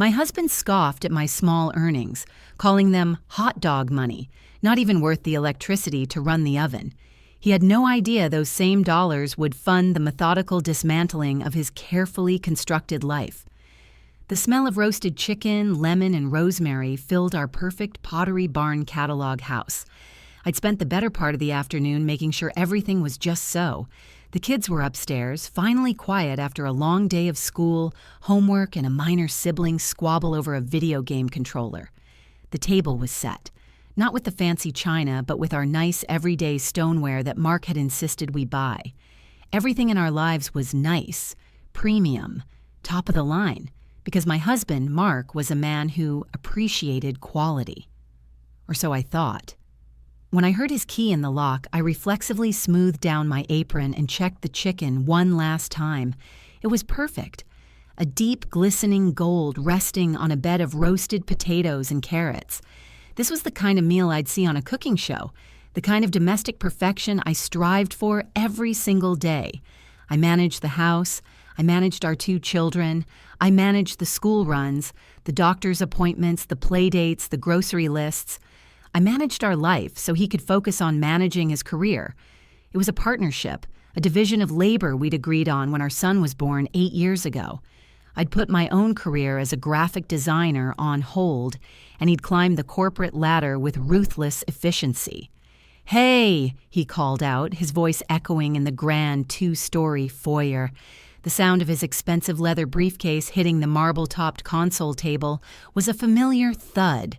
My husband scoffed at my small earnings, calling them hot dog money, not even worth the electricity to run the oven. He had no idea those same dollars would fund the methodical dismantling of his carefully constructed life. The smell of roasted chicken, lemon, and rosemary filled our perfect Pottery Barn catalog house. I'd spent the better part of the afternoon making sure everything was just so. The kids were upstairs, finally quiet after a long day of school, homework, and a minor sibling squabble over a video game controller. The table was set, not with the fancy china, but with our nice everyday stoneware that Mark had insisted we buy. Everything in our lives was nice, premium, top of the line, because my husband, Mark, was a man who appreciated quality. Or so I thought. When I heard his key in the lock, I reflexively smoothed down my apron and checked the chicken one last time. It was perfect. A deep, glistening gold resting on a bed of roasted potatoes and carrots. This was the kind of meal I'd see on a cooking show, the kind of domestic perfection I strived for every single day. I managed the house. I managed our 2 children. I managed the school runs, the doctor's appointments, the play dates, the grocery lists. I managed our life so he could focus on managing his career. It was a partnership, a division of labor we'd agreed on when our son was born 8 years ago. I'd put my own career as a graphic designer on hold, and he'd climb the corporate ladder with ruthless efficiency. "Hey," he called out, his voice echoing in the grand 2-story foyer. The sound of his expensive leather briefcase hitting the marble-topped console table was a familiar thud.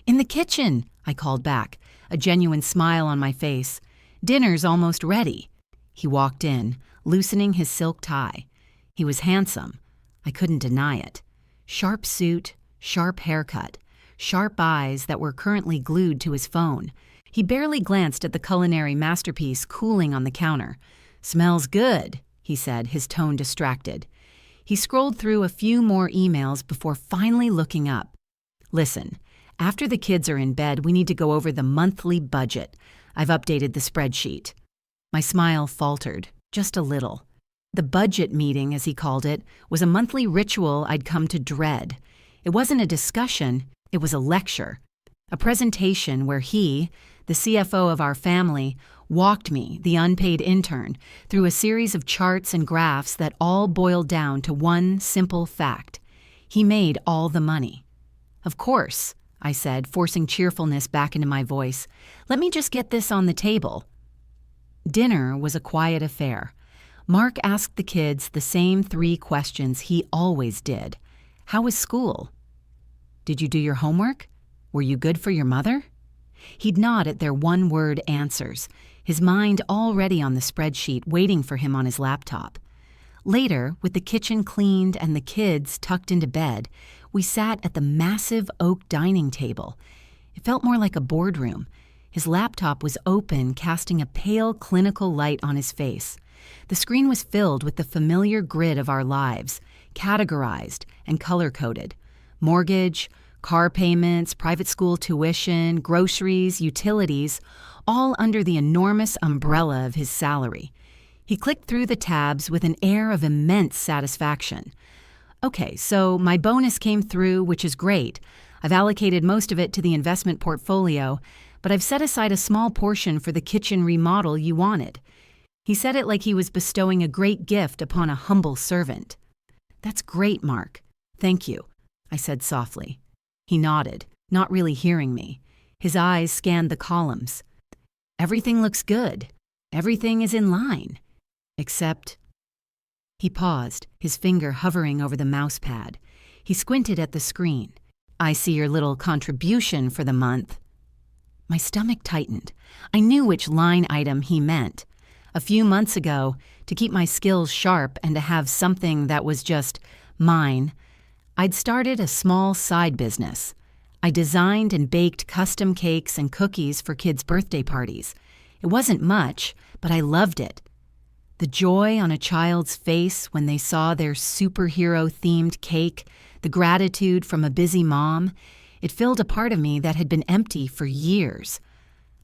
"In the kitchen," I called back, a genuine smile on my face. "Dinner's almost ready." He walked in, loosening his silk tie. He was handsome. I couldn't deny it. Sharp suit, sharp haircut, sharp eyes that were currently glued to his phone. He barely glanced at the culinary masterpiece cooling on the counter. "Smells good," he said, his tone distracted. He scrolled through a few more emails before finally looking up. "Listen, after the kids are in bed, we need to go over the monthly budget. I've updated the spreadsheet." My smile faltered, just a little. The budget meeting, as he called it, was a monthly ritual I'd come to dread. It wasn't a discussion, it was a lecture. A presentation where he, the CFO of our family, walked me, the unpaid intern, through a series of charts and graphs that all boiled down to one simple fact. He made all the money. "Of course," I said, forcing cheerfulness back into my voice. "Let me just get this on the table." Dinner was a quiet affair. Mark asked the kids the same 3 questions he always did. How was school? Did you do your homework? Were you good for your mother? He'd nod at their one-word answers, his mind already on the spreadsheet waiting for him on his laptop. Later, with the kitchen cleaned and the kids tucked into bed, we sat at the massive oak dining table. It felt more like a boardroom. His laptop was open, casting a pale, clinical light on his face. The screen was filled with the familiar grid of our lives, categorized and color-coded. Mortgage, car payments, private school tuition, groceries, utilities, all under the enormous umbrella of his salary. He clicked through the tabs with an air of immense satisfaction. "Okay, so my bonus came through, which is great. I've allocated most of it to the investment portfolio, but I've set aside a small portion for the kitchen remodel you wanted." He said it like he was bestowing a great gift upon a humble servant. "That's great, Mark. Thank you," I said softly. He nodded, not really hearing me. His eyes scanned the columns. "Everything looks good. Everything is in line. Except..." He paused, his finger hovering over the mouse pad. He squinted at the screen. "I see your little contribution for the month." My stomach tightened. I knew which line item he meant. A few months ago, to keep my skills sharp and to have something that was just mine, I'd started a small side business. I designed and baked custom cakes and cookies for kids' birthday parties. It wasn't much, but I loved it. The joy on a child's face when they saw their superhero-themed cake, the gratitude from a busy mom, it filled a part of me that had been empty for years.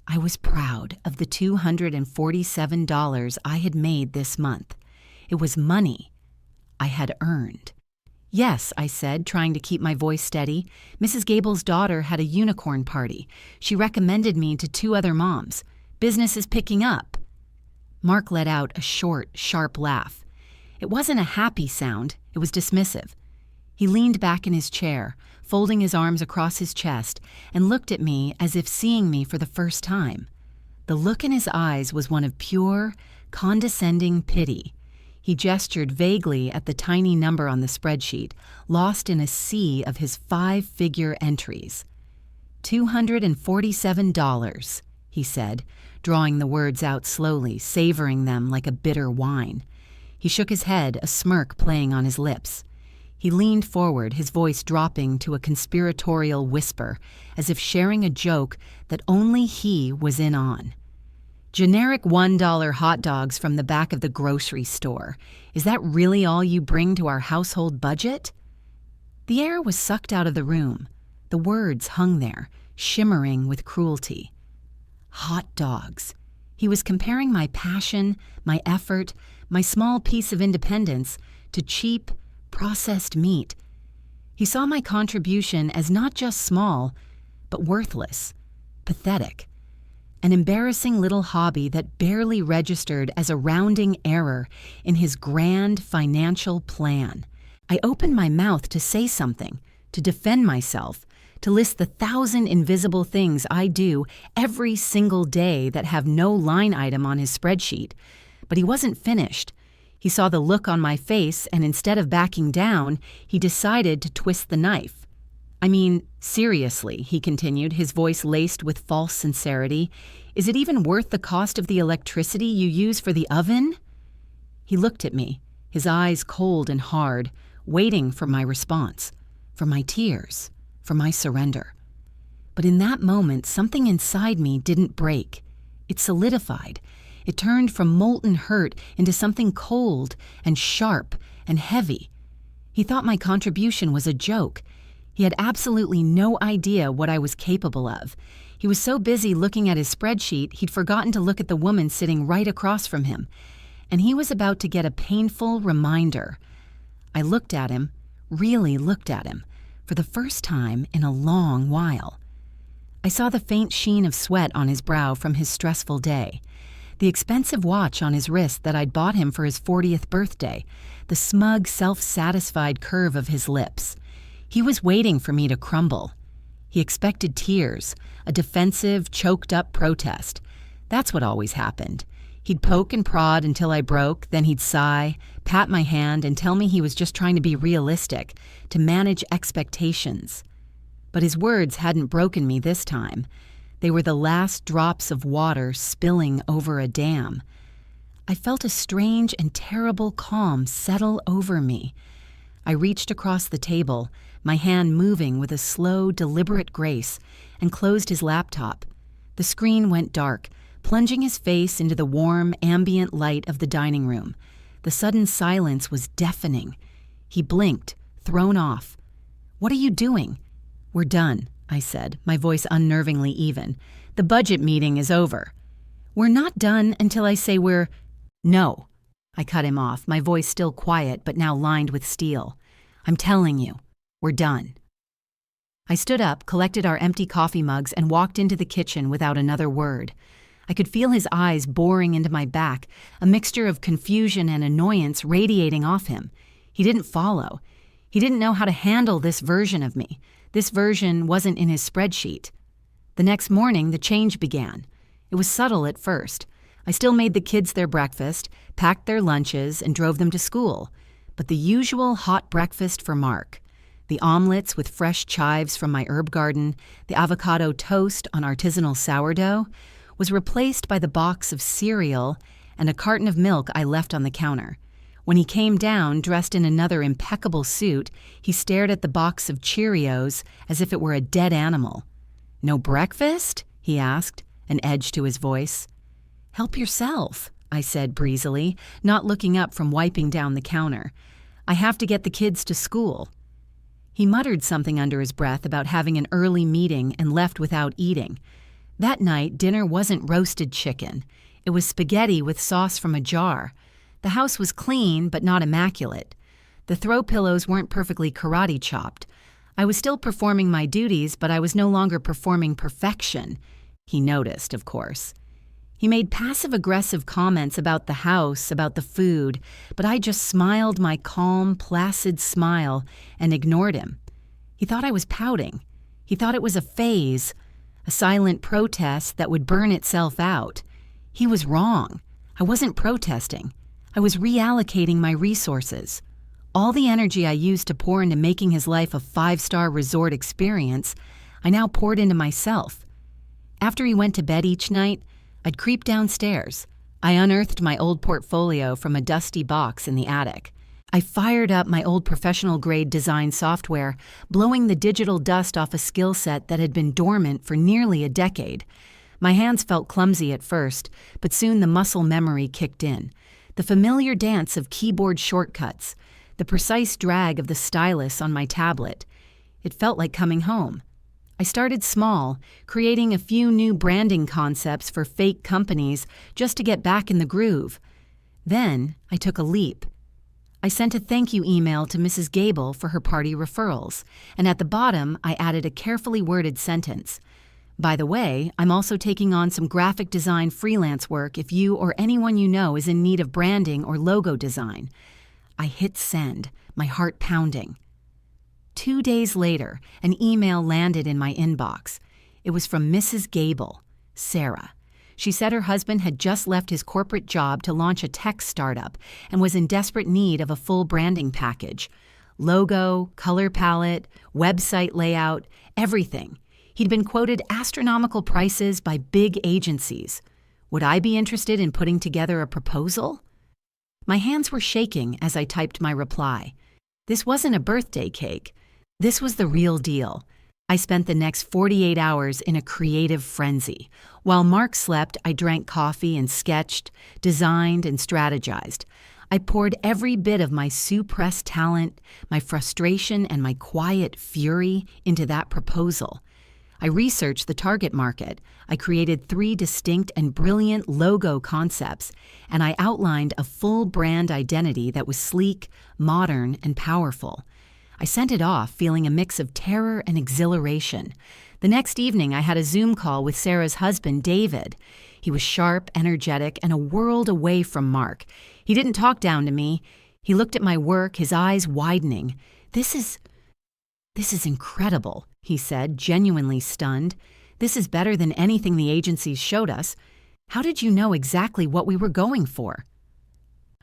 I was proud of the $247 I had made this month. It was money I had earned. Yes, I said, trying to keep my voice steady. Mrs. Gable's daughter had a unicorn party. She recommended me to 2 other moms. Business is picking up. Mark let out a short, sharp laugh. It wasn't a happy sound, it was dismissive. He leaned back in his chair, folding his arms across his chest, and looked at me as if seeing me for the first time. The look in his eyes was one of pure, condescending pity. He gestured vaguely at the tiny number on the spreadsheet, lost in a sea of his 5-figure entries. $247, he said, drawing the words out slowly, savoring them like a bitter wine. He shook his head, a smirk playing on his lips. He leaned forward, his voice dropping to a conspiratorial whisper, as if sharing a joke that only he was in on. Generic $1 hot dogs from the back of the grocery store. Is that really all you bring to our household budget? The air was sucked out of the room. The words hung there, shimmering with cruelty. Hot dogs. He was comparing my passion, my effort, my small piece of independence to cheap, processed meat. He saw my contribution as not just small, but worthless, pathetic. An embarrassing little hobby that barely registered as a rounding error in his grand financial plan. I opened my mouth to say something, to defend myself, to list the 1,000 invisible things I do every single day that have no line item on his spreadsheet. But he wasn't finished. He saw the look on my face, and instead of backing down, he decided to twist the knife. I mean, seriously, he continued, his voice laced with false sincerity, is it even worth the cost of the electricity you use for the oven? He looked at me, his eyes cold and hard, waiting for my response, for my tears, for my surrender. But in that moment, something inside me didn't break. It solidified. It turned from molten hurt into something cold and sharp and heavy. He thought my contribution was a joke. He had absolutely no idea what I was capable of. He was so busy looking at his spreadsheet, he'd forgotten to look at the woman sitting right across from him. And he was about to get a painful reminder. I looked at him, really looked at him, for the first time in a long while. I saw the faint sheen of sweat on his brow from his stressful day, the expensive watch on his wrist that I'd bought him for his 40th birthday, the smug, self-satisfied curve of his lips. He was waiting for me to crumble. He expected tears, a defensive, choked-up protest. That's what always happened. He'd poke and prod until I broke, then he'd sigh, pat my hand, and tell me he was just trying to be realistic, to manage expectations. But his words hadn't broken me this time. They were the last drops of water spilling over a dam. I felt a strange and terrible calm settle over me. I reached across the table, my hand moving with a slow, deliberate grace, and closed his laptop. The screen went dark, plunging his face into the warm, ambient light of the dining room. The sudden silence was deafening. He blinked, thrown off. "What are you doing?" "We're done," I said, my voice unnervingly even. "The budget meeting is over." "We're not done until I say we're—" "No." I cut him off, my voice still quiet but now lined with steel. "I'm telling you, we're done." I stood up, collected our empty coffee mugs, and walked into the kitchen without another word. I could feel his eyes boring into my back, a mixture of confusion and annoyance radiating off him. He didn't follow. He didn't know how to handle this version of me. This version wasn't in his spreadsheet. The next morning, the change began. It was subtle at first. I still made the kids their breakfast, packed their lunches, and drove them to school. But the usual hot breakfast for Mark, the omelets with fresh chives from my herb garden, the avocado toast on artisanal sourdough, was replaced by the box of cereal and a carton of milk I left on the counter. When he came down, dressed in another impeccable suit, he stared at the box of Cheerios as if it were a dead animal. "No breakfast?" he asked, an edge to his voice. "Help yourself," I said breezily, not looking up from wiping down the counter. "I have to get the kids to school." He muttered something under his breath about having an early meeting and left without eating. That night, dinner wasn't roasted chicken. It was spaghetti with sauce from a jar. The house was clean, but not immaculate. The throw pillows weren't perfectly karate chopped. I was still performing my duties, but I was no longer performing perfection. He noticed, of course. He made passive-aggressive comments about the house, about the food, but I just smiled my calm, placid smile and ignored him. He thought I was pouting. He thought it was a phase, a silent protest that would burn itself out. He was wrong. I wasn't protesting. I was reallocating my resources. All the energy I used to pour into making his life a 5-star resort experience, I now poured into myself. After he went to bed each night, I'd creep downstairs. I unearthed my old portfolio from a dusty box in the attic. I fired up my old professional-grade design software, blowing the digital dust off a skill set that had been dormant for nearly a decade. My hands felt clumsy at first, but soon the muscle memory kicked in. The familiar dance of keyboard shortcuts, the precise drag of the stylus on my tablet. It felt like coming home. I started small, creating a few new branding concepts for fake companies just to get back in the groove. Then I took a leap. I sent a thank you email to Mrs. Gable for her party referrals, and at the bottom I added a carefully worded sentence. By the way, I'm also taking on some graphic design freelance work if you or anyone you know is in need of branding or logo design. I hit send, my heart pounding. 2 days later, an email landed in my inbox. It was from Mrs. Gable, Sarah. She said her husband had just left his corporate job to launch a tech startup and was in desperate need of a full branding package. Logo, color palette, website layout, everything. He'd been quoted astronomical prices by big agencies. Would I be interested in putting together a proposal? My hands were shaking as I typed my reply. This wasn't a birthday cake. This was the real deal. I spent the next 48 hours in a creative frenzy. While Mark slept, I drank coffee and sketched, designed, and strategized. I poured every bit of my suppressed talent, my frustration, and my quiet fury into that proposal. I researched the target market. I created 3 distinct and brilliant logo concepts, and I outlined a full brand identity that was sleek, modern, and powerful. I sent it off feeling a mix of terror and exhilaration. The next evening, I had a Zoom call with Sarah's husband, David. He was sharp, energetic, and a world away from Mark. He didn't talk down to me. He looked at my work, his eyes widening. This is incredible, he said, genuinely stunned. This is better than anything the agencies showed us. How did you know exactly what we were going for?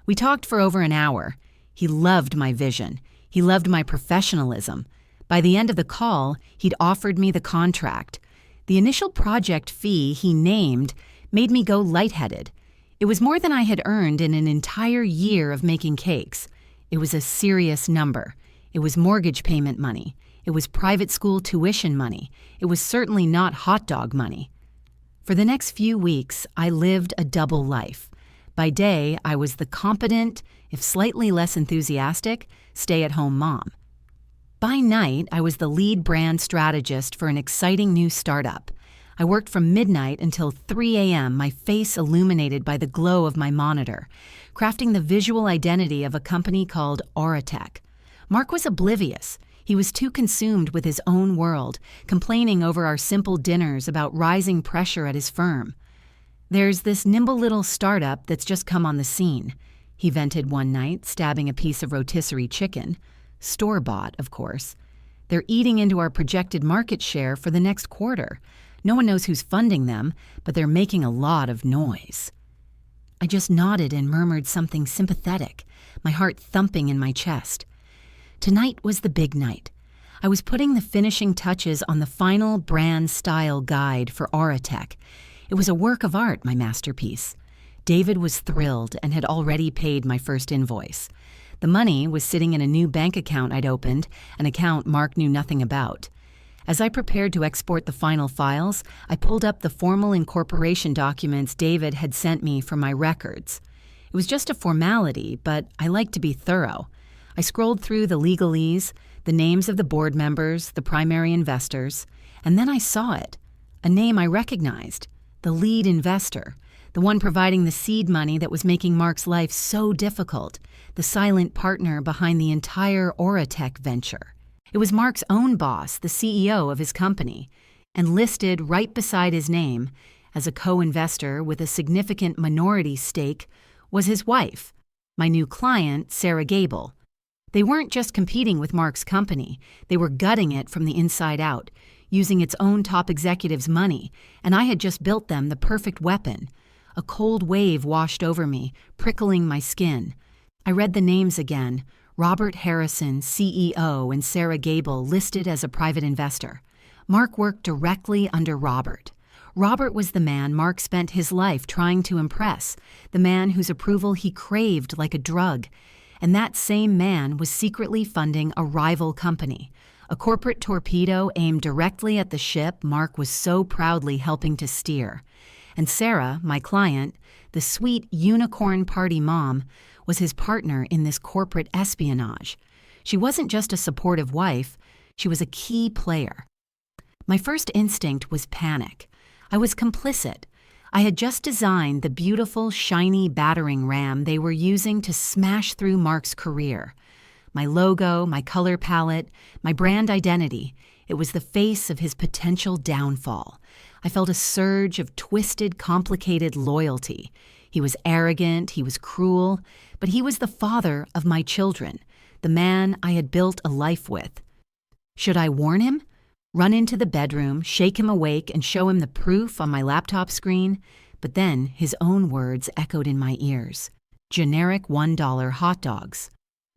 We talked for over an hour. He loved my vision. He loved my professionalism. By the end of the call, he'd offered me the contract. The initial project fee he named made me go lightheaded. It was more than I had earned in an entire year of making cakes. It was a serious number. It was mortgage payment money. It was private school tuition money. It was certainly not hot dog money. For the next few weeks, I lived a double life. By day, I was the competent, if slightly less enthusiastic, stay-at-home mom. By night, I was the lead brand strategist for an exciting new startup. I worked from midnight until 3 a.m., my face illuminated by the glow of my monitor, crafting the visual identity of a company called Auratech. Mark was oblivious. He was too consumed with his own world, complaining over our simple dinners about rising pressure at his firm. There's this nimble little startup that's just come on the scene, he vented one night, stabbing a piece of rotisserie chicken. Store-bought, of course. They're eating into our projected market share for the next quarter. No one knows who's funding them, but they're making a lot of noise. I just nodded and murmured something sympathetic, my heart thumping in my chest. Tonight was the big night. I was putting the finishing touches on the final brand style guide for Auratech. It was a work of art, my masterpiece. David was thrilled and had already paid my first invoice. The money was sitting in a new bank account I'd opened, an account Mark knew nothing about. As I prepared to export the final files, I pulled up the formal incorporation documents David had sent me for my records. It was just a formality, but I liked to be thorough. I scrolled through the legalese, the names of the board members, the primary investors, and then I saw it. A name I recognized, the lead investor, the one providing the seed money that was making Mark's life so difficult, the silent partner behind the entire Oratech venture. It was Mark's own boss, the CEO of his company, and listed right beside his name as a co-investor with a significant minority stake was his wife, my new client, Sarah Gable. They weren't just competing with Mark's company, they were gutting it from the inside out, using its own top executives' money, and I had just built them the perfect weapon. A cold wave washed over me, prickling my skin. I read the names again: Robert Harrison, CEO, and Sarah Gable listed as a private investor. Mark worked directly under Robert. Robert was the man Mark spent his life trying to impress, the man whose approval he craved like a drug. And that same man was secretly funding a rival company, a corporate torpedo aimed directly at the ship Mark was so proudly helping to steer. And Sarah, my client, the sweet unicorn party mom, was his partner in this corporate espionage. She wasn't just a supportive wife, she was a key player. My first instinct was panic. I was complicit. I had just designed the beautiful, shiny battering ram they were using to smash through Mark's career. My logo, my color palette, my brand identity, it was the face of his potential downfall. I felt a surge of twisted, complicated loyalty. He was arrogant, he was cruel, but he was the father of my children, the man I had built a life with. Should I warn him? Run into the bedroom, shake him awake, and show him the proof on my laptop screen? But then his own words echoed in my ears. Generic $1 hot dogs.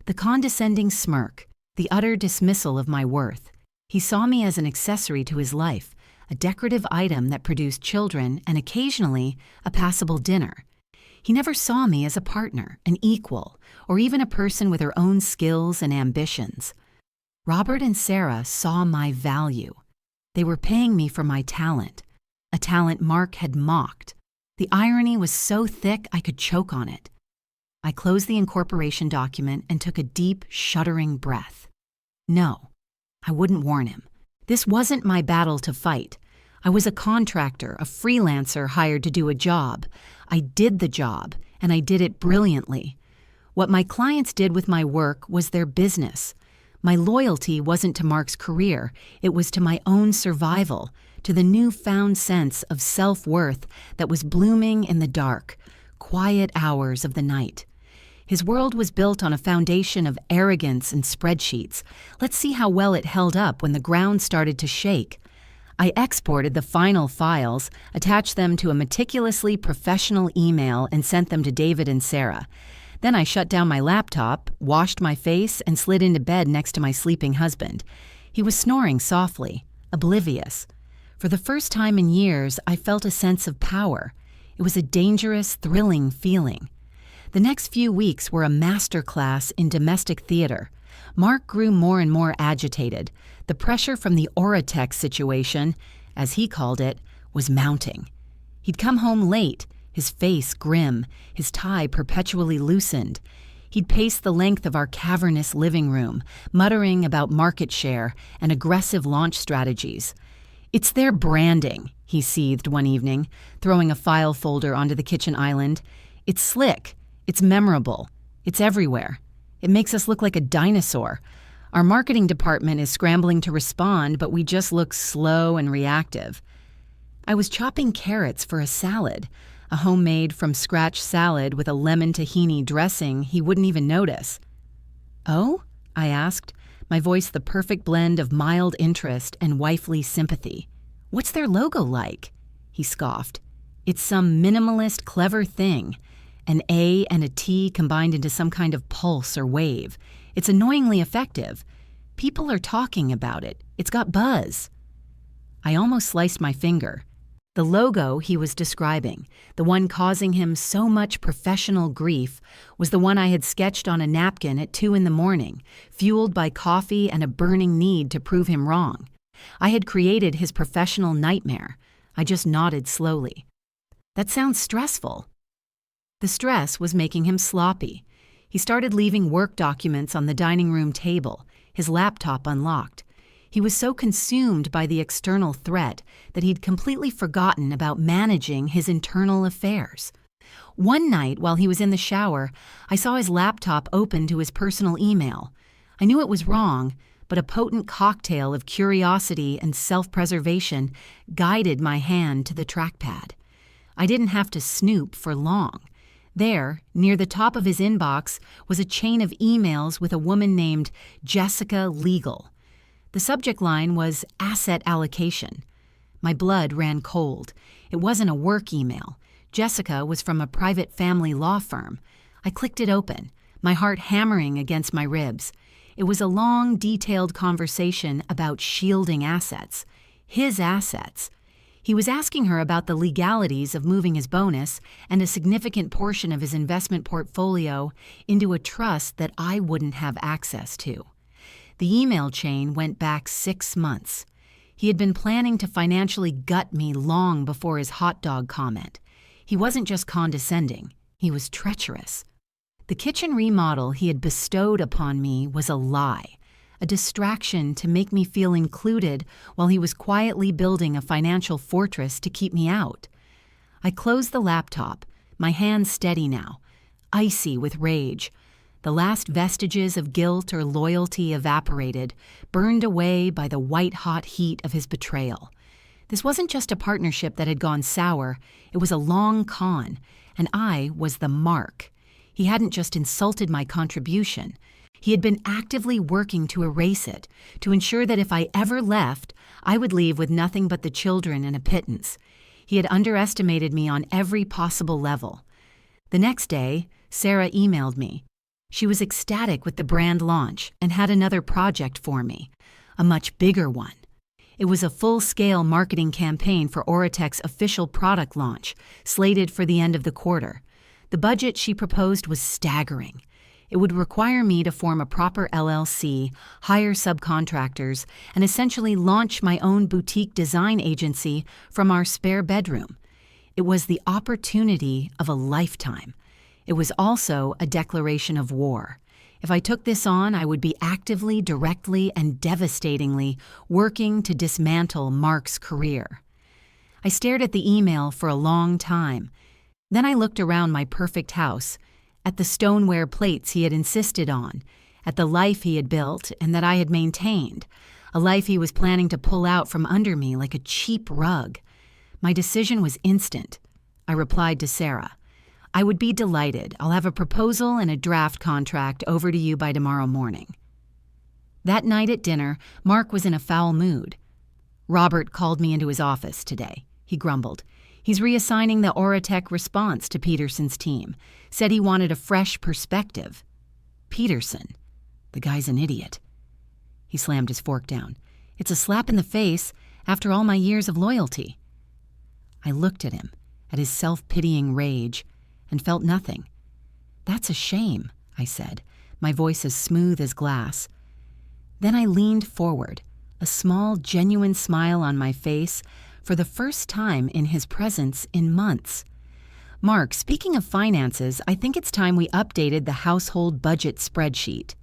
The condescending smirk, the utter dismissal of my worth. He saw me as an accessory to his life, a decorative item that produced children and occasionally a passable dinner. He never saw me as a partner, an equal, or even a person with her own skills and ambitions. Robert and Sarah saw my value. They were paying me for my talent, a talent Mark had mocked. The irony was so thick I could choke on it. I closed the incorporation document and took a deep, shuddering breath. No, I wouldn't warn him. This wasn't my battle to fight. I was a contractor, a freelancer hired to do a job. I did the job, and I did it brilliantly. What my clients did with my work was their business. My loyalty wasn't to Mark's career, it was to my own survival, to the newfound sense of self-worth that was blooming in the dark, quiet hours of the night. His world was built on a foundation of arrogance and spreadsheets. Let's see how well it held up when the ground started to shake. I exported the final files, attached them to a meticulously professional email, and sent them to David and Sarah. Then I shut down my laptop, washed my face, and slid into bed next to my sleeping husband. He was snoring softly, oblivious. For the first time in years, I felt a sense of power. It was a dangerous, thrilling feeling. The next few weeks were a masterclass in domestic theater. Mark grew more and more agitated. The pressure from the Oratech situation, as he called it, was mounting. He'd come home late, his face grim, his tie perpetually loosened. He'd pace the length of our cavernous living room, muttering about market share and aggressive launch strategies. "It's their branding," he seethed one evening, throwing a file folder onto the kitchen island. "It's slick. It's memorable. It's everywhere. It makes us look like a dinosaur. Our marketing department is scrambling to respond, but we just look slow and reactive." I was chopping carrots for a salad, a homemade from-scratch salad with a lemon tahini dressing he wouldn't even notice. "Oh?" I asked, my voice the perfect blend of mild interest and wifely sympathy. "What's their logo like?" He scoffed. "It's some minimalist, clever thing. An A and a T combined into some kind of pulse or wave. It's annoyingly effective. People are talking about it. It's got buzz." I almost sliced my finger. The logo he was describing, the one causing him so much professional grief, was the one I had sketched on a napkin at 2 a.m, fueled by coffee and a burning need to prove him wrong. I had created his professional nightmare. I just nodded slowly. "That sounds stressful." The stress was making him sloppy. He started leaving work documents on the dining room table, his laptop unlocked. He was so consumed by the external threat that he'd completely forgotten about managing his internal affairs. One night, while he was in the shower, I saw his laptop open to his personal email. I knew it was wrong, but a potent cocktail of curiosity and self-preservation guided my hand to the trackpad. I didn't have to snoop for long. There, near the top of his inbox, was a chain of emails with a woman named Jessica Legal. The subject line was asset allocation. My blood ran cold. It wasn't a work email. Jessica was from a private family law firm. I clicked it open, my heart hammering against my ribs. It was a long, detailed conversation about shielding assets. His assets. He was asking her about the legalities of moving his bonus and a significant portion of his investment portfolio into a trust that I wouldn't have access to. The email chain went back 6 months. He had been planning to financially gut me long before his hot dog comment. He wasn't just condescending, he was treacherous. The kitchen remodel he had bestowed upon me was a lie, a distraction to make me feel included while he was quietly building a financial fortress to keep me out. I closed the laptop, my hands steady now, icy with rage. The last vestiges of guilt or loyalty evaporated, burned away by the white-hot heat of his betrayal. This wasn't just a partnership that had gone sour, it was a long con, and I was the mark. He hadn't just insulted my contribution. He had been actively working to erase it, to ensure that if I ever left, I would leave with nothing but the children and a pittance. He had underestimated me on every possible level. The next day, Sarah emailed me. She was ecstatic with the brand launch and had another project for me, a much bigger one. It was a full-scale marketing campaign for Oratech's official product launch, slated for the end of the quarter. The budget she proposed was staggering. It would require me to form a proper LLC, hire subcontractors, and essentially launch my own boutique design agency from our spare bedroom. It was the opportunity of a lifetime. It was also a declaration of war. If I took this on, I would be actively, directly, and devastatingly working to dismantle Mark's career. I stared at the email for a long time. Then I looked around my perfect house, at the stoneware plates he had insisted on, at the life he had built and that I had maintained, a life he was planning to pull out from under me like a cheap rug. My decision was instant. I replied to Sarah, "I would be delighted. I'll have a proposal and a draft contract over to you by tomorrow morning." That night at dinner, Mark was in a foul mood. "Robert called me into his office today," he grumbled. "He's reassigning the Oratech response to Peterson's team. Said he wanted a fresh perspective." Peterson. The guy's an idiot. He slammed his fork down. "It's a slap in the face after all my years of loyalty." I looked at him, at his self-pitying rage, and felt nothing. "That's a shame," I said, my voice as smooth as glass. Then I leaned forward, a small, genuine smile on my face for the first time in his presence in months. "Mark, speaking of finances, I think it's time we updated the household budget spreadsheet."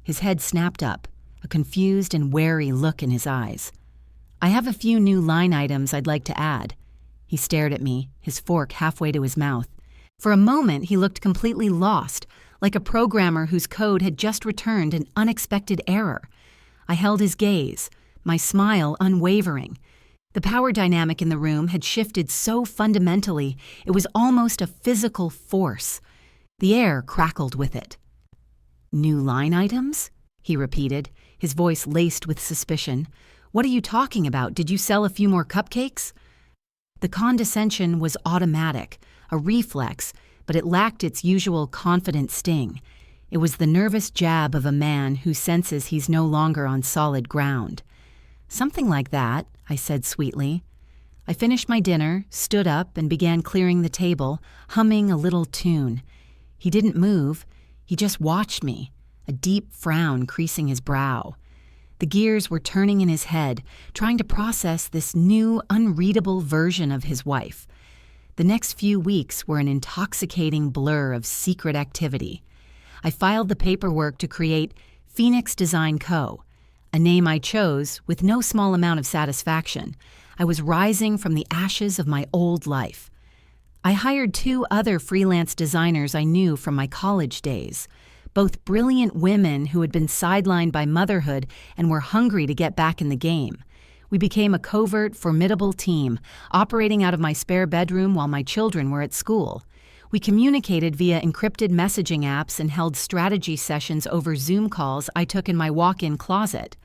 His head snapped up, a confused and wary look in his eyes. "I have a few new line items I'd like to add." He stared at me, his fork halfway to his mouth. For a moment, he looked completely lost, like a programmer whose code had just returned an unexpected error. I held his gaze, my smile unwavering. The power dynamic in the room had shifted so fundamentally, it was almost a physical force. The air crackled with it. "New line items?" he repeated, his voice laced with suspicion. "What are you talking about? Did you sell a few more cupcakes?" The condescension was automatic, a reflex, but it lacked its usual confident sting. It was the nervous jab of a man who senses he's no longer on solid ground. "Something like that," I said sweetly. I finished my dinner, stood up, and began clearing the table, humming a little tune. He didn't move. He just watched me, a deep frown creasing his brow. The gears were turning in his head, trying to process this new, unreadable version of his wife. The next few weeks were an intoxicating blur of secret activity. I filed the paperwork to create Phoenix Design Co., a name I chose with no small amount of satisfaction. I was rising from the ashes of my old life. I hired 2 other freelance designers I knew from my college days, both brilliant women who had been sidelined by motherhood and were hungry to get back in the game. We became a covert, formidable team, operating out of my spare bedroom while my children were at school. We communicated via encrypted messaging apps and held strategy sessions over Zoom calls I took in my walk-in closet.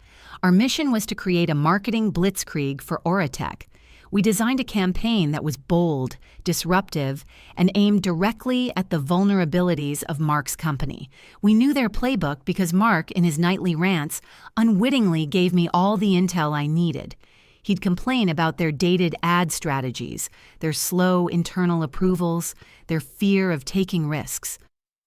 Our mission was to create a marketing blitzkrieg for Oratech. We designed a campaign that was bold, disruptive, and aimed directly at the vulnerabilities of Mark's company. We knew their playbook because Mark, in his nightly rants, unwittingly gave me all the intel I needed. He'd complain about their dated ad strategies, their slow internal approvals, their fear of taking risks.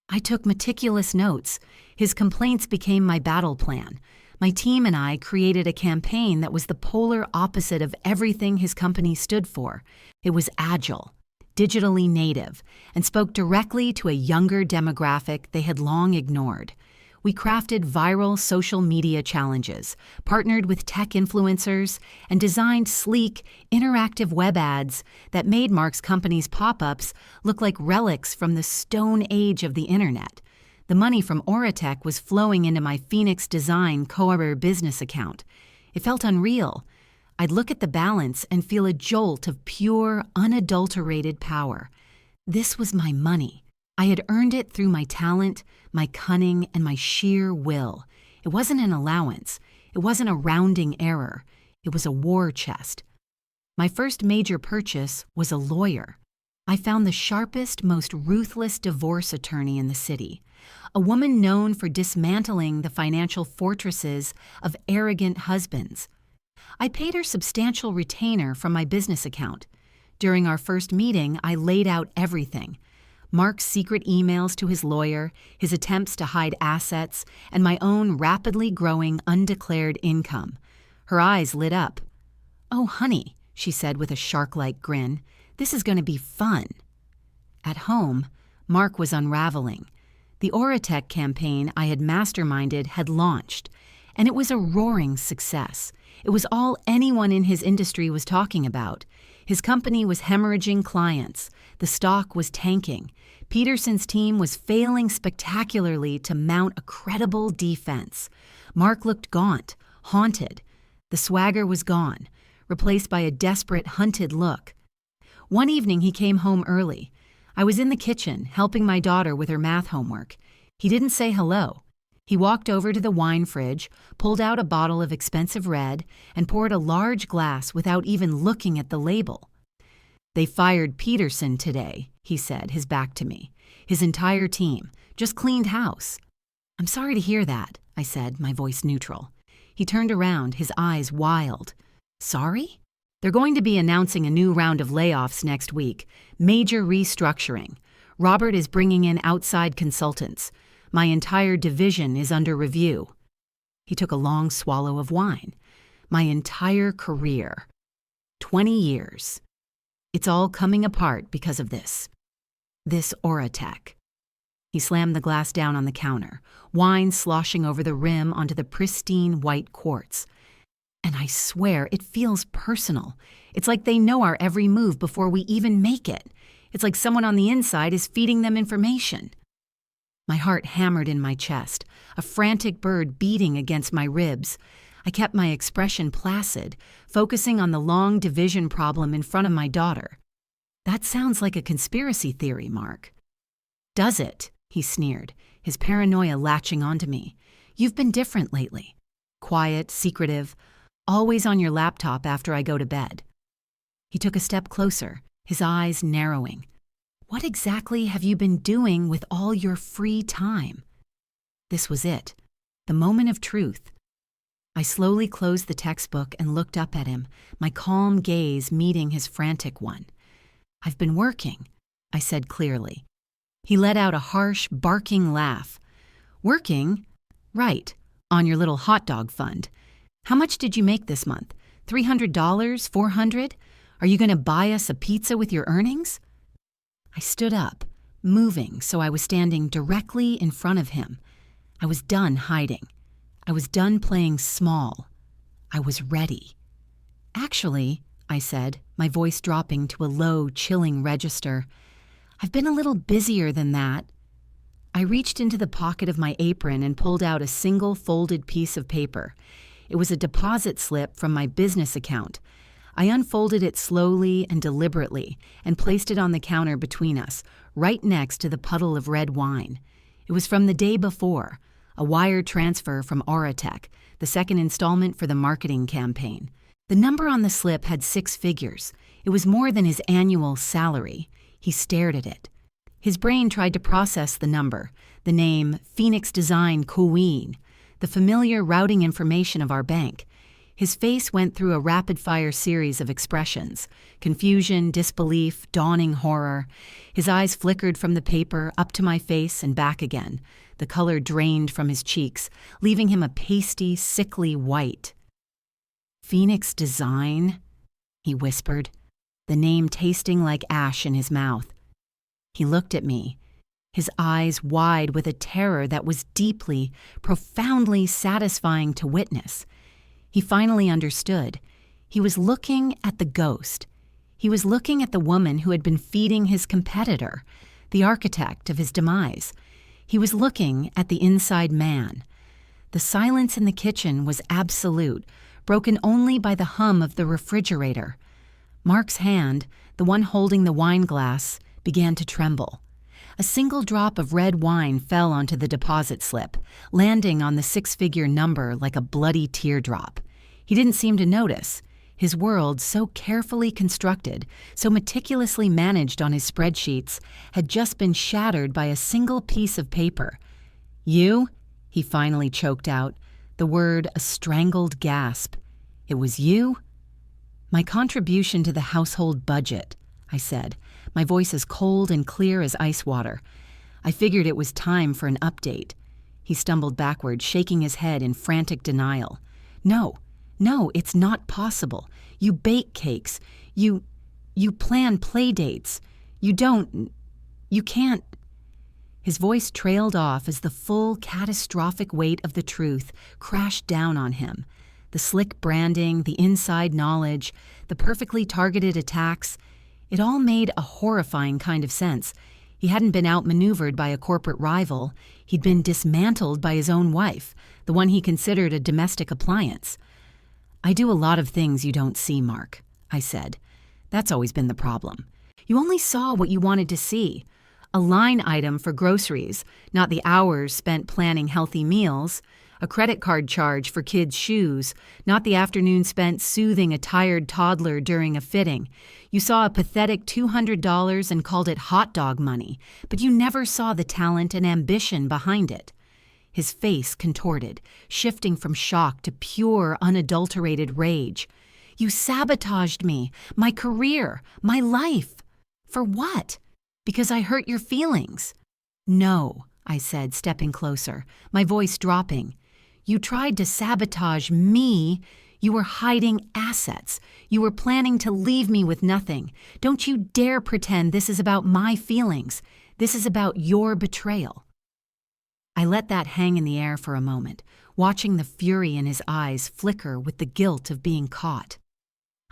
I took meticulous notes. His complaints became my battle plan. My team and I created a campaign that was the polar opposite of everything his company stood for. It was agile, digitally native, and spoke directly to a younger demographic they had long ignored. We crafted viral social media challenges, partnered with tech influencers, and designed sleek, interactive web ads that made Mark's company's pop-ups look like relics from the stone age of the internet. The money from Oratech was flowing into my Phoenix Design Courier business account. It felt unreal. I'd look at the balance and feel a jolt of pure, unadulterated power. This was my money. I had earned it through my talent, my cunning, and my sheer will. It wasn't an allowance. It wasn't a rounding error. It was a war chest. My first major purchase was a lawyer. I found the sharpest, most ruthless divorce attorney in the city, a woman known for dismantling the financial fortresses of arrogant husbands. I paid her substantial retainer from my business account. During our first meeting, I laid out everything: Mark's secret emails to his lawyer, his attempts to hide assets, and my own rapidly growing undeclared income. Her eyes lit up. "Oh, honey," she said with a shark-like grin, "this is going to be fun." At home, Mark was unraveling. The Oratech campaign I had masterminded had launched, and it was a roaring success. It was all anyone in his industry was talking about. His company was hemorrhaging clients. The stock was tanking. Peterson's team was failing spectacularly to mount a credible defense. Mark looked gaunt, haunted. The swagger was gone, replaced by a desperate, hunted look. One evening he came home early. I was in the kitchen, helping my daughter with her math homework. He didn't say hello. He walked over to the wine fridge, pulled out a bottle of expensive red, and poured a large glass without even looking at the label. "They fired Peterson today," he said, his back to me. "His entire team. Just cleaned house." "I'm sorry to hear that," I said, my voice neutral. He turned around, his eyes wild. "Sorry?" "They're going to be announcing a new round of layoffs next week. Major restructuring. Robert is bringing in outside consultants. My entire division is under review." He took a long swallow of wine. "My entire career. 20 years. It's all coming apart because of this. This Oratech." He slammed the glass down on the counter, wine sloshing over the rim onto the pristine white quartz. "And I swear it feels personal. It's like they know our every move before we even make it. It's like someone on the inside is feeding them information." My heart hammered in my chest, a frantic bird beating against my ribs. I kept my expression placid, focusing on the long division problem in front of my daughter. "That sounds like a conspiracy theory, Mark." "Does it?" he sneered, his paranoia latching onto me. "You've been different lately. Quiet, secretive, always on your laptop after I go to bed." He took a step closer, his eyes narrowing. "What exactly have you been doing with all your free time?" This was it, the moment of truth. I slowly closed the textbook and looked up at him, my calm gaze meeting his frantic one. "I've been working," I said clearly. He let out a harsh, barking laugh. "Working? Right, on your little hot dog fund. How much did you make this month? $300? $400? Are you going to buy us a pizza with your earnings?" I stood up, moving so I was standing directly in front of him. I was done hiding. I was done playing small. I was ready. "Actually," I said, my voice dropping to a low, chilling register, "I've been a little busier than that." I reached into the pocket of my apron and pulled out a single folded piece of paper. It was a deposit slip from my business account. I unfolded it slowly and deliberately and placed it on the counter between us, right next to the puddle of red wine. It was from the day before, a wire transfer from Auratech, the second installment for the marketing campaign. The number on the slip had 6 figures. It was more than his annual salary. He stared at it. His brain tried to process the number, the name Phoenix Design Queen, the familiar routing information of our bank. His face went through a rapid-fire series of expressions: confusion, disbelief, dawning horror. His eyes flickered from the paper up to my face and back again. The color drained from his cheeks, leaving him a pasty, sickly white. "Phoenix Design?" he whispered, the name tasting like ash in his mouth. He looked at me, his eyes wide with a terror that was deeply, profoundly satisfying to witness. He finally understood. He was looking at the ghost. He was looking at the woman who had been feeding his competitor, the architect of his demise. He was looking at the inside man. The silence in the kitchen was absolute, broken only by the hum of the refrigerator. Mark's hand, the one holding the wine glass, began to tremble. A single drop of red wine fell onto the deposit slip, landing on the 6-figure number like a bloody teardrop. He didn't seem to notice. His world, so carefully constructed, so meticulously managed on his spreadsheets, had just been shattered by a single piece of paper. "You?" he finally choked out, the word a strangled gasp. "It was you?" "My contribution to the household budget," I said, my voice as cold and clear as ice water. I figured it was time for an update. He stumbled backward, shaking his head in frantic denial. No, it's not possible. You bake cakes. You plan play dates. You can't. His voice trailed off as the full, catastrophic weight of the truth crashed down on him. The slick branding, the inside knowledge, the perfectly targeted attacks, it all made a horrifying kind of sense. He hadn't been outmaneuvered by a corporate rival. He'd been dismantled by his own wife, the one he considered a domestic appliance. "I do a lot of things you don't see, Mark," I said. "That's always been the problem. You only saw what you wanted to see. A line item for groceries, not the hours spent planning healthy meals. A credit card charge for kids' shoes, not the afternoon spent soothing a tired toddler during a fitting. You saw a pathetic $200 and called it hot dog money, but you never saw the talent and ambition behind it." His face contorted, shifting from shock to pure, unadulterated rage. "You sabotaged me, my career, my life. For what? Because I hurt your feelings?" "No," I said, stepping closer, my voice dropping. "You tried to sabotage me. You were hiding assets. You were planning to leave me with nothing. Don't you dare pretend this is about my feelings. This is about your betrayal." I let that hang in the air for a moment, watching the fury in his eyes flicker with the guilt of being caught.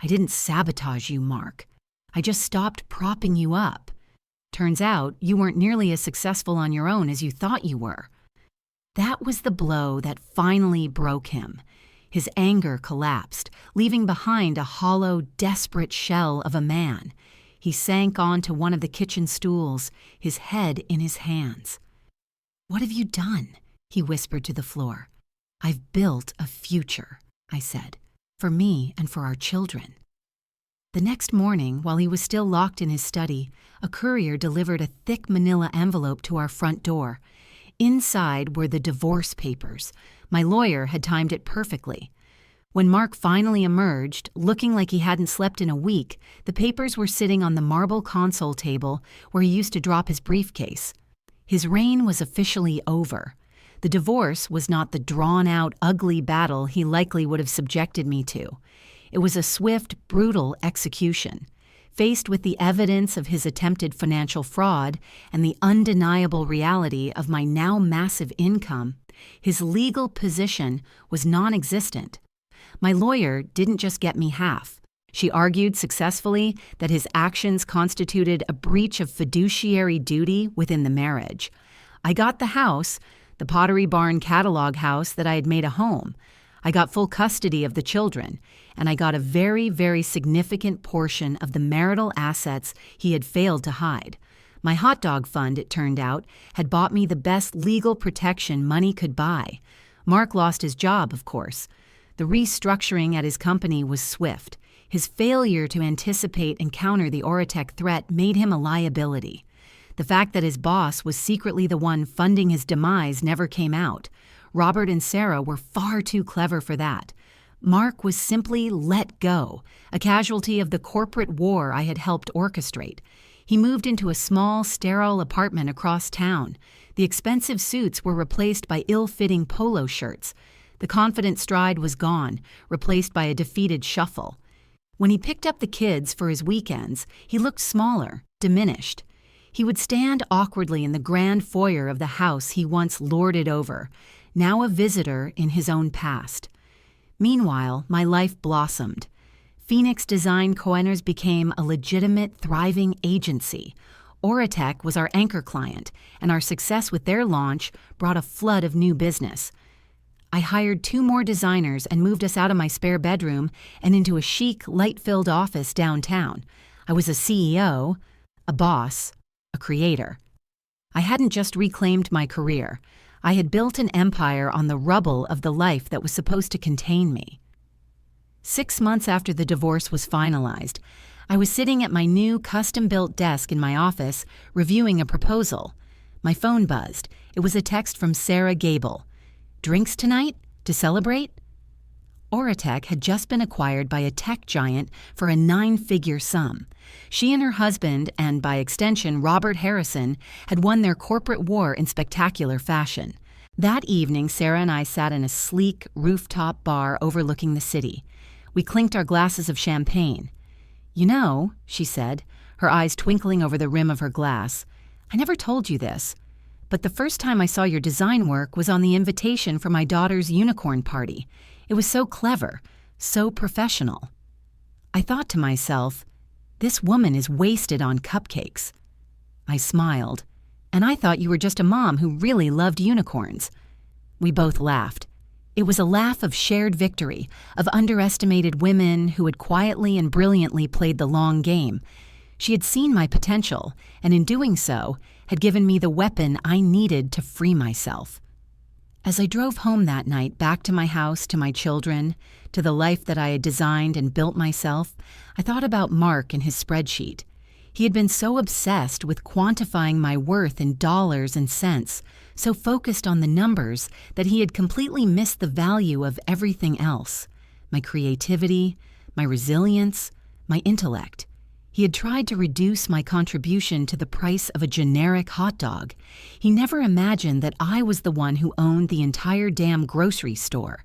"I didn't sabotage you, Mark. I just stopped propping you up. Turns out you weren't nearly as successful on your own as you thought you were." That was the blow that finally broke him. His anger collapsed, leaving behind a hollow, desperate shell of a man. He sank onto one of the kitchen stools, his head in his hands. "What have you done?" he whispered to the floor. "I've built a future," I said, "for me and for our children." The next morning, while he was still locked in his study, a courier delivered a thick manila envelope to our front door. Inside were the divorce papers. My lawyer had timed it perfectly. When Mark finally emerged, looking like he hadn't slept in a week, the papers were sitting on the marble console table where he used to drop his briefcase. His reign was officially over. The divorce was not the drawn-out, ugly battle he likely would have subjected me to. It was a swift, brutal execution. Faced with the evidence of his attempted financial fraud and the undeniable reality of my now massive income, His legal position was non-existent. My lawyer didn't just get me half. She argued successfully that his actions constituted a breach of fiduciary duty within the marriage. I got the house, the Pottery Barn catalog house that I had made a home. I got full custody of the children, and I got a very, very significant portion of the marital assets he had failed to hide. My hot dog fund, it turned out, had bought me the best legal protection money could buy. Mark lost his job, of course. The restructuring at his company was swift. His failure to anticipate and counter the Oratech threat made him a liability. The fact that his boss was secretly the one funding his demise never came out. Robert and Sarah were far too clever for that. Mark was simply let go, a casualty of the corporate war I had helped orchestrate. He moved into a small, sterile apartment across town. The expensive suits were replaced by ill-fitting polo shirts. The confident stride was gone, replaced by a defeated shuffle. When he picked up the kids for his weekends, he looked smaller, diminished. He would stand awkwardly in the grand foyer of the house he once lorded over, now a visitor in his own past. Meanwhile, my life blossomed. Phoenix Design Coenners became a legitimate, thriving agency. Oratech was our anchor client, and our success with their launch brought a flood of new business. I hired 2 more designers and moved us out of my spare bedroom and into a chic, light-filled office downtown. I was a CEO, a boss, a creator. I hadn't just reclaimed my career. I had built an empire on the rubble of the life that was supposed to contain me. 6 months after the divorce was finalized, I was sitting at my new custom-built desk in my office, reviewing a proposal. My phone buzzed. It was a text from Sarah Gable. "Drinks tonight? To celebrate?" Oratech had just been acquired by a tech giant for a 9-figure sum. She and her husband, and by extension Robert Harrison, had won their corporate war in spectacular fashion. That evening, Sarah and I sat in a sleek, rooftop bar overlooking the city. We clinked our glasses of champagne. "You know," she said, her eyes twinkling over the rim of her glass, "I never told you this, but the first time I saw your design work was on the invitation for my daughter's unicorn party. It was so clever, so professional." I thought to myself, this woman is wasted on cupcakes. I smiled, "And I thought you were just a mom who really loved unicorns." We both laughed. It was a laugh of shared victory, of underestimated women who had quietly and brilliantly played the long game. She had seen my potential, and in doing so, had given me the weapon I needed to free myself. As I drove home that night, back to my house, to my children, to the life that I had designed and built myself, I thought about Mark and his spreadsheet. He had been so obsessed with quantifying my worth in dollars and cents, so focused on the numbers, that he had completely missed the value of everything else: my creativity, my resilience, my intellect. He had tried to reduce my contribution to the price of a generic hot dog. He never imagined that I was the one who owned the entire damn grocery store.